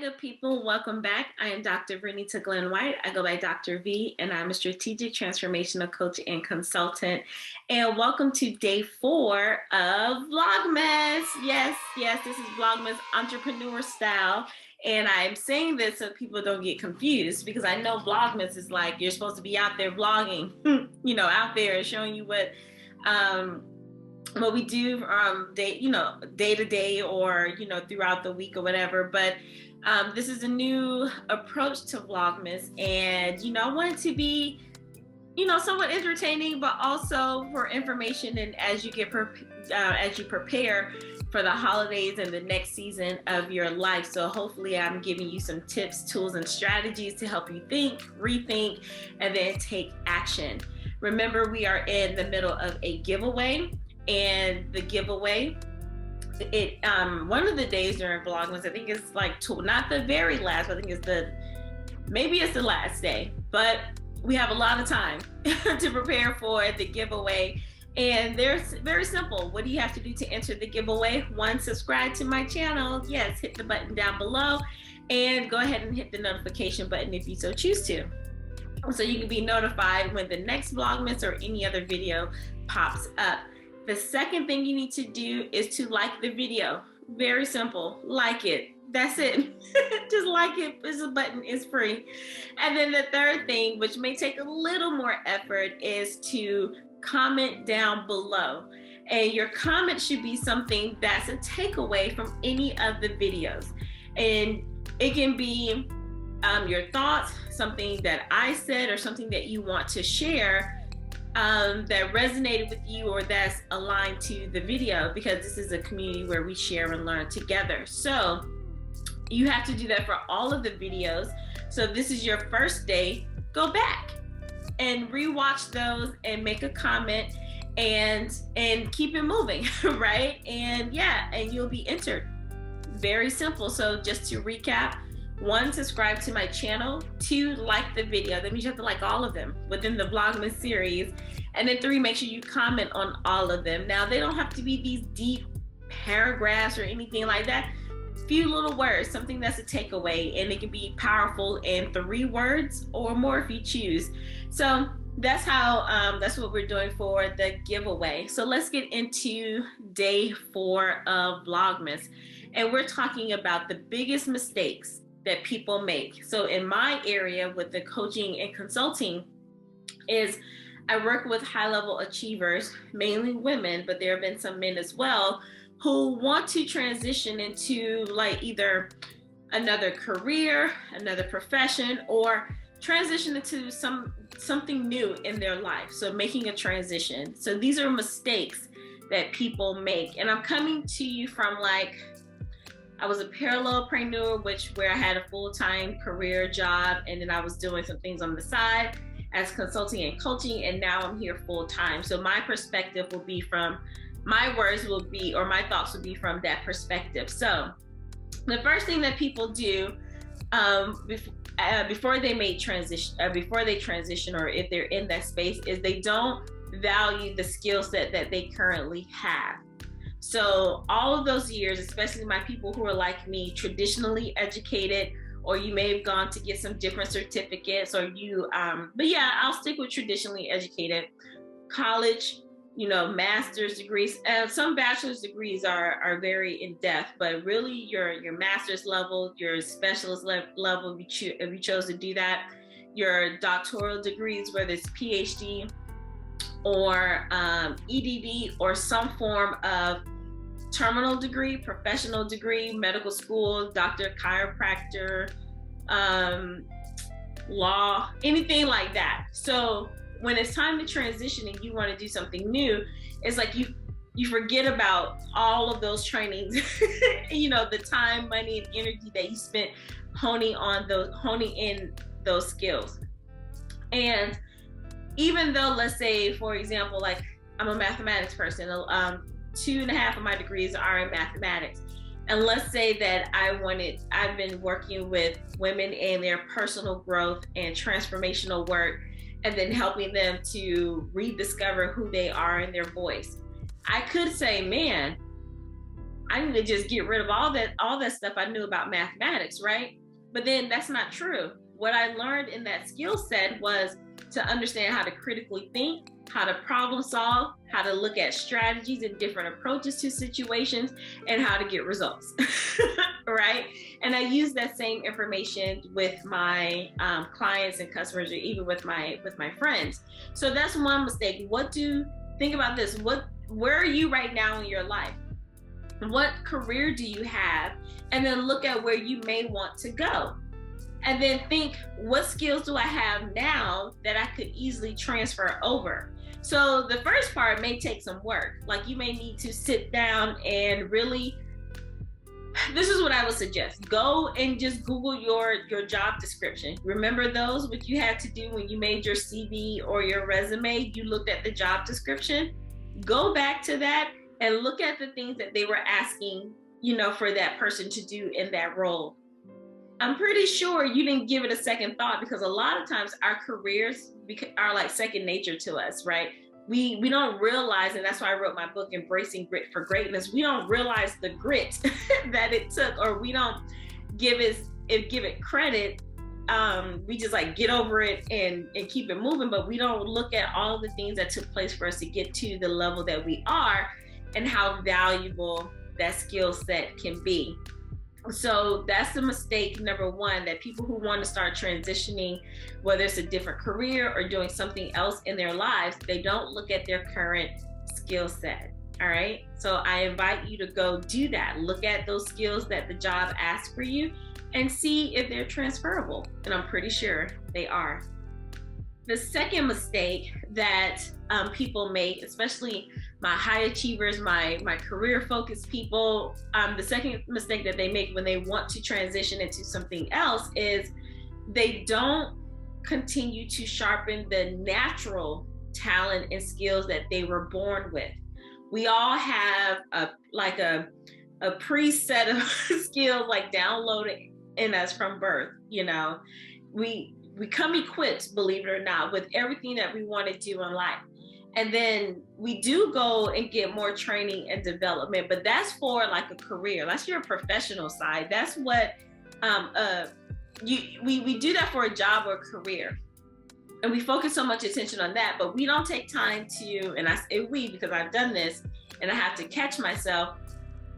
good people. Welcome back. I am Dr. Vernita Glenn White. I go by Dr. V, and I'm a strategic transformational coach and consultant. And welcome to day 4 of VLOGmas. Yes, this is VLOGmas entrepreneur style. And I'm saying this so people don't get confused, because I know VLOGmas is like you're supposed to be out there vlogging, out there showing you what we do day to day, or throughout the week or whatever. But this is a new approach to VLOGmas, and I want it to be somewhat entertaining, but also for information, and as you prepare for the holidays and the next season of your life. So hopefully I'm giving you some tips, tools, and strategies to help you think, rethink, and then take action. Remember, we are in the middle of a giveaway. And the giveaway, one of the days during VLOGmas, I think it's like not the very last, but I think maybe it's the last day, but we have a lot of time to prepare for the giveaway. And there's very simple. What do you have to do to enter the giveaway? 1, subscribe to my channel. Yes, hit the button down below, and go ahead and hit the notification button if you so choose to, so you can be notified when the next VLOGmas or any other video pops up. The second thing you need to do is to like the video. Very simple. Like it. That's it. Just like it. Push the button. It's free. And then the third thing, which may take a little more effort, is to comment down below. And your comment should be something that's a takeaway from any of the videos. And it can be your thoughts, something that I said, or something that you want to share that resonated with you, or that's aligned to the video, because this is a community where we share and learn together. So you have to do that for all of the videos. So if this is your first day, go back and rewatch those and make a comment and keep it moving, right? And you'll be entered. Very simple. So just to recap: 1, subscribe to my channel. 2, like the video. That means you have to like all of them within the VLOGmas series. And then 3, make sure you comment on all of them. Now, they don't have to be these deep paragraphs or anything like that. Few little words, something that's a takeaway, and it can be powerful in 3 words or more if you choose. So that's what we're doing for the giveaway. So let's get into day 4 of VLOGmas. And we're talking about the biggest mistakes that people make. So in my area with the coaching and consulting, is I work with high-level achievers, mainly women, but there have been some men as well, who want to transition into like either another career, another profession, or transition into something new in their life. So making a transition. So these are mistakes that people make. And I'm coming to you from I was a parallelpreneur, where I had a full-time career job, and then I was doing some things on the side as consulting and coaching, and now I'm here full-time. So my perspective will be from, my thoughts will be from that perspective. So the first thing that people do before they transition, or if they're in that space, is they don't value the skill set that they currently have. So all of those years, especially my people who are like me, traditionally educated, or you may have gone to get some different certificates, or I'll stick with traditionally educated. College, master's degrees. Some bachelor's degrees are very in-depth, but really your master's level, your specialist level, if you chose to do that, your doctoral degrees, whether it's PhD or EDD, or some form of terminal degree, professional degree, medical school, doctor, chiropractor, law, anything like that. So when it's time to transition and you want to do something new, it's like you forget about all of those trainings, the time, money, and energy that you spent honing in those skills. And even though, let's say, for example, like I'm a mathematics person, 2.5 of my degrees are in mathematics. And let's say that I've been working with women in their personal growth and transformational work, and then helping them to rediscover who they are and their voice. I could say, man, I need to just get rid of all that stuff I knew about mathematics, right? But then that's not true. What I learned in that skill set was to understand how to critically think, how to problem solve, how to look at strategies and different approaches to situations, and how to get results, right? And I use that same information with my clients and customers, or even with my friends. So that's one mistake. Think about this. Where are you right now in your life? What career do you have? And then look at where you may want to go. And then think, what skills do I have now that I could easily transfer over? So the first part may take some work. Like, you may need to sit down and really, this is what I would suggest. Go and just Google your job description. Remember those, what you had to do when you made your CV or your resume? You looked at the job description. Go back to that and look at the things that they were asking, for that person to do in that role. I'm pretty sure you didn't give it a second thought, because a lot of times our careers are like second nature to us, right? We don't realize, and that's why I wrote my book, Embracing Grit for Greatness. We don't realize the grit that it took, or we don't give it credit. We just like get over it and keep it moving, but we don't look at all the things that took place for us to get to the level that we are, and how valuable that skill set can be. So that's the mistake number one, that people who want to start transitioning, whether it's a different career or doing something else in their lives, they don't look at their current skill set. All right. So I invite you to go do that. Look at those skills that the job asks for you and see if they're transferable. And I'm pretty sure they are. The second mistake that people make, especially my high achievers, my career focused people, the second mistake that they make when they want to transition into something else is they don't continue to sharpen the natural talent and skills that they were born with. We all have a preset of skills like downloaded in us from birth. We come equipped, believe it or not, with everything that we want to do in life. And then we do go and get more training and development, but that's for like a career. That's your professional side. That's what we do that for a job or a career. And we focus so much attention on that, but we don't take time to, and I say we because I've done this and I have to catch myself.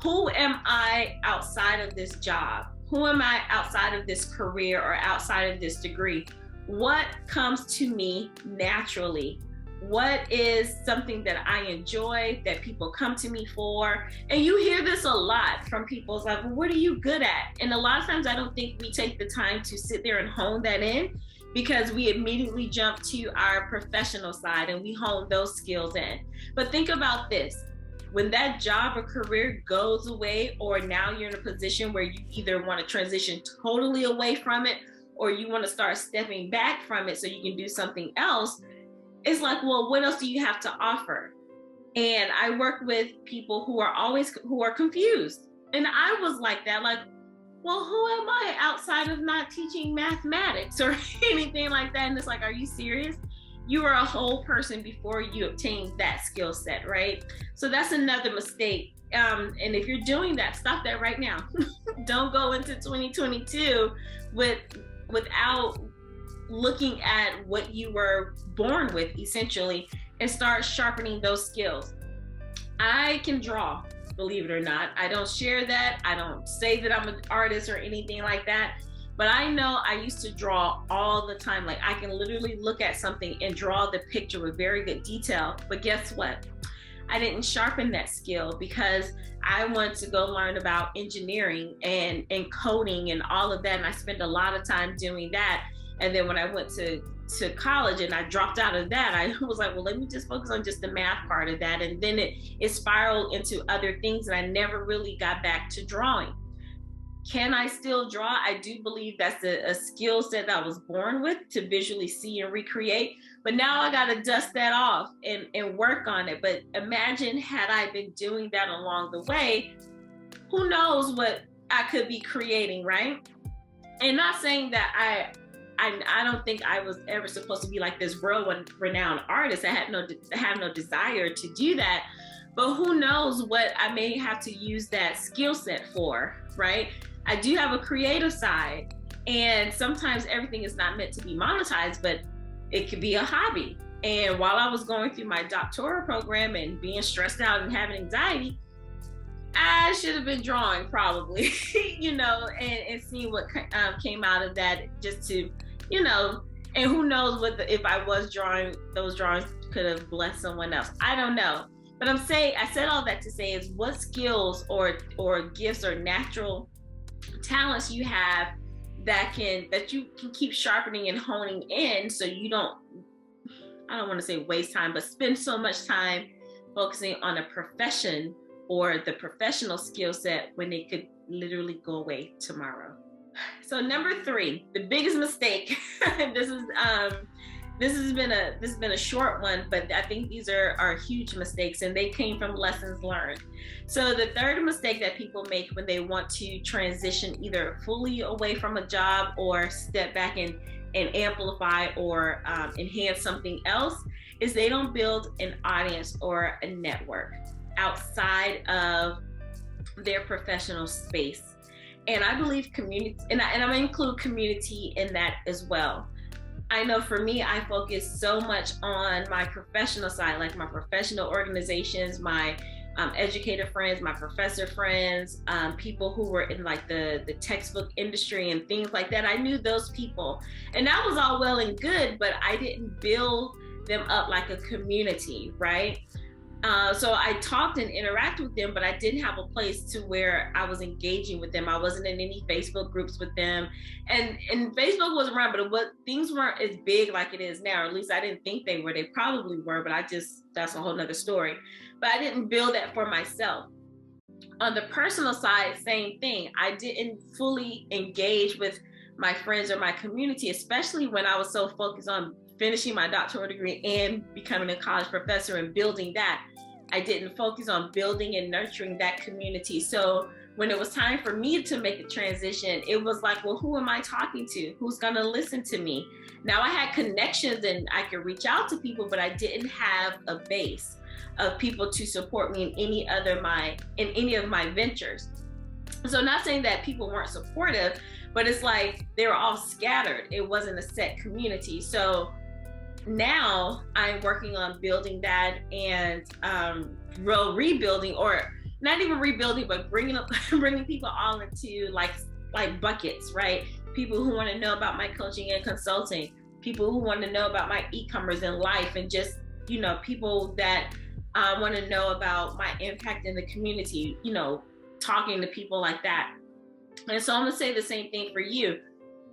Who am I outside of this job? Who am I outside of this career or outside of this degree? What comes to me naturally? What is something that I enjoy, that people come to me for? And you hear this a lot from people. It's like, well, what are you good at? And a lot of times I don't think we take the time to sit there and hone that in, because we immediately jump to our professional side and we hone those skills in. But think about this. When that job or career goes away, or now you're in a position where you either want to transition totally away from it, or you want to start stepping back from it so you can do something else, it's like, well, what else do you have to offer? And I work with people who are confused. And I was like that, like, well, who am I outside of not teaching mathematics or anything like that? And it's like, are you serious? You are a whole person before you obtain that skill set, right? So that's another mistake. And if you're doing that, stop that right now. Don't go into 2022 without looking at what you were born with, essentially, and start sharpening those skills. I can draw, believe it or not. I don't share that. I don't say that I'm an artist or anything like that. But I know I used to draw all the time. Like, I can literally look at something and draw the picture with very good detail. But guess what? I didn't sharpen that skill because I wanted to go learn about engineering and coding and all of that. And I spent a lot of time doing that. And then when I went to college and I dropped out of that, I was like, well, let me just focus on just the math part of that. And then it spiraled into other things, and I never really got back to drawing. Can I still draw? I do believe that's a skill set that I was born with, to visually see and recreate. But now I got to dust that off and work on it. But imagine had I been doing that along the way, who knows what I could be creating, right? And not saying that I don't think I was ever supposed to be like this world renowned artist. I have no desire to do that. but who knows what I may have to use that skill set for, right? I do have a creative side, and sometimes everything is not meant to be monetized, but it could be a hobby. And while I was going through my doctoral program and being stressed out and having anxiety, I should have been drawing probably, and seeing what came out of that, just to, and who knows if I was drawing, those drawings could have blessed someone else. I don't know. But I said all that to say is, what skills or gifts or natural talents you have that you can keep sharpening and honing in, so you don't, I don't want to say waste time, but spend so much time focusing on a profession or the professional skill set when they could literally go away tomorrow. So number 3, the biggest mistake. This has been a short one, but I think these are huge mistakes, and they came from lessons learned. So the third mistake that people make when they want to transition either fully away from a job or step back and amplify or enhance something else is they don't build an audience or a network outside of their professional space. And I believe community, and I'm gonna include community in that as well. I know for me, I focus so much on my professional side, like my professional organizations, my educator friends, my professor friends, people who were in like the textbook industry and things like that. I knew those people, and that was all well and good, but I didn't build them up like a community, right? So I talked and interacted with them, but I didn't have a place to where I was engaging with them. I wasn't in any Facebook groups with them, and Facebook wasn't around, but things weren't as big like it is now, or at least I didn't think they were. They probably were, but that's a whole nother story. But I didn't build that for myself. On the personal side, same thing. I didn't fully engage with my friends or my community, especially when I was so focused on finishing my doctoral degree and becoming a college professor and building that. I didn't focus on building and nurturing that community. So when it was time for me to make a transition, it was like, well, who am I talking to? Who's gonna listen to me? Now I had connections and I could reach out to people, but I didn't have a base of people to support me in any of my ventures. So not saying that people weren't supportive, but it's like they were all scattered. It wasn't a set community. So now I'm working on building that and rebuilding, or not even rebuilding, but bringing people all into like buckets, right? People who want to know about my coaching and consulting, people who want to know about my e-commerce and life, and just, people that want to know about my impact in the community, talking to people like that. And so I'm gonna say the same thing for you.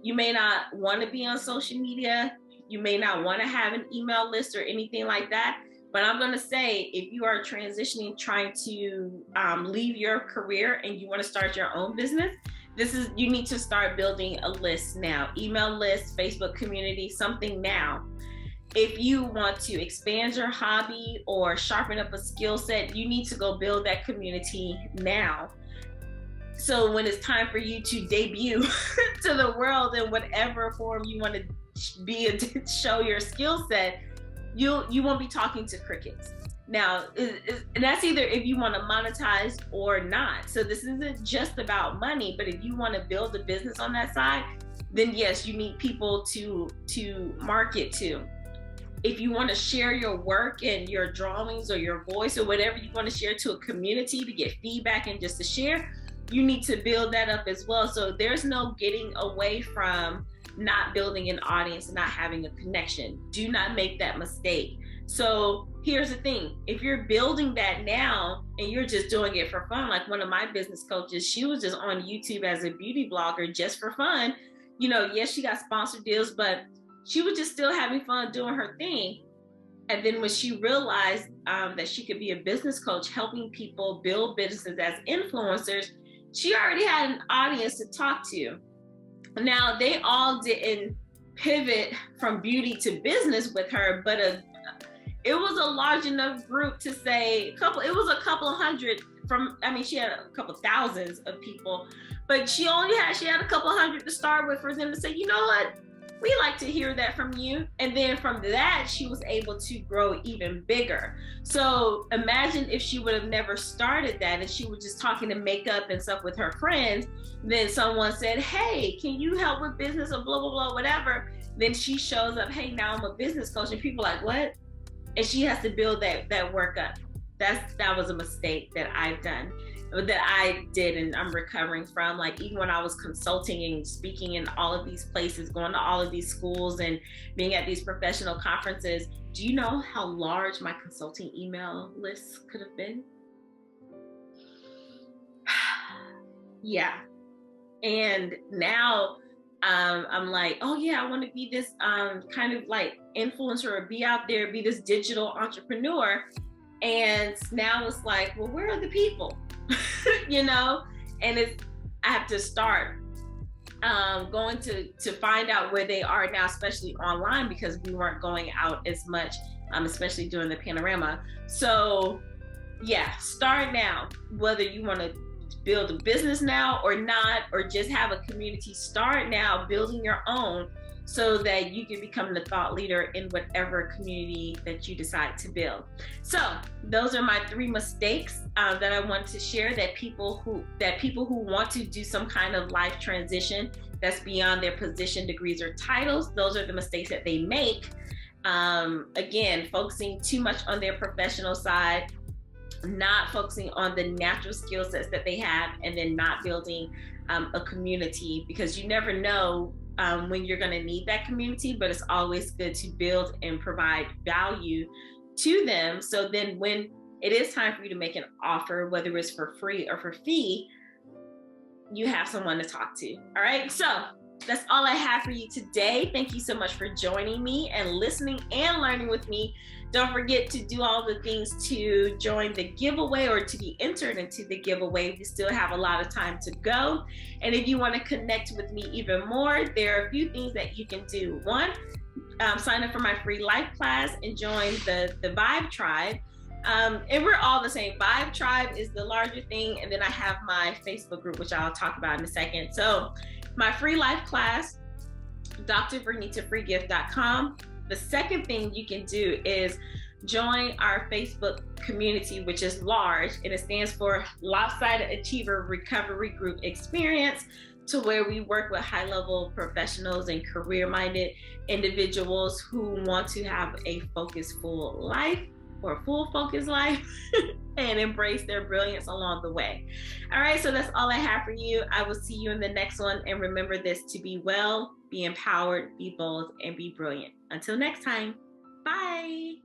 You may not want to be on social media. You may not want to have an email list or anything like that. But I'm going to say, if you are transitioning, trying to leave your career and you want to start your own business, you need to start building a list now. Email list, Facebook community, something now. If you want to expand your hobby or sharpen up a skill set, you need to go build that community now. So when it's time for you to debut to the world in whatever form you want to be to show your skill set, you won't be talking to crickets. Now, and that's either if you want to monetize or not. So this isn't just about money, but if you want to build a business on that side, then yes, you need people to market to. If you want to share your work and your drawings or your voice or whatever you want to share to a community to get feedback and just to share, you need to build that up as well. So there's no getting away from not building an audience and not having a connection. Do not make that mistake. So here's the thing. If you're building that now and you're just doing it for fun, like one of my business coaches, she was just on YouTube as a beauty blogger just for fun. Yes, she got sponsored deals, but she was just still having fun doing her thing. And then when she realized that she could be a business coach, helping people build businesses as influencers, she already had an audience to talk to. Now, they all didn't pivot from beauty to business with her, but it was a large enough group to say it was a couple of hundred she had a couple thousands of people, but she had a couple of hundred to start with for them to say, you know what, we like to hear that from you. And then from that, she was able to grow even bigger. So imagine if she would have never started that and she was just talking to makeup and stuff with her friends. Then someone said, hey, can you help with business or blah, blah, blah, whatever. Then she shows up, hey, now I'm a business coach. And people are like, what? And she has to build that work up. That was a mistake that I've done, that I did, and I'm recovering from. Like, even when I was consulting and speaking in all of these places, going to all of these schools and being at these professional conferences, do you know how large my consulting email list could have been? Yeah. And now I'm like, oh yeah, I want to be this kind of like influencer, or be out there, be this digital entrepreneur. And now it's like, well, where are the people? You know? And I have to start going to find out where they are now, especially online, because we weren't going out as much, especially during the panorama. So yeah, start now. Whether you want to build a business now or not, or just have a community, start now building your own, so that you can become the thought leader in whatever community that you decide to build. So those are my 3 mistakes that I want to share, that people who want to do some kind of life transition that's beyond their position, degrees, or titles, those are the mistakes that they make. Again, focusing too much on their professional side, not focusing on the natural skill sets that they have, and then not building a community, because you never know when you're going to need that community, but it's always good to build and provide value to them. So then when it is time for you to make an offer, whether it's for free or for fee, you have someone to talk to. All right. So that's all I have for you today. Thank you so much for joining me and listening and learning with me. Don't forget to do all the things to join the giveaway, or to be entered into the giveaway. We still have a lot of time to go. And if you want to connect with me even more, there are a few things that you can do. One, sign up for my free life class and join the Vibe Tribe. And we're all the same. Vibe Tribe is the larger thing. And then I have my Facebook group, which I'll talk about in a second. So my free life class, drvernitafreegift.com. The second thing you can do is join our Facebook community, which is large, and it stands for Lopsided Achiever Recovery Group Experience, to where we work with high-level professionals and career-minded individuals who want to have a focusful life, or a full focus life, and embrace their brilliance along the way. All right, so that's all I have for you. I will see you in the next one. And remember this: to be well, be empowered, be bold, and be brilliant. Until next time, bye.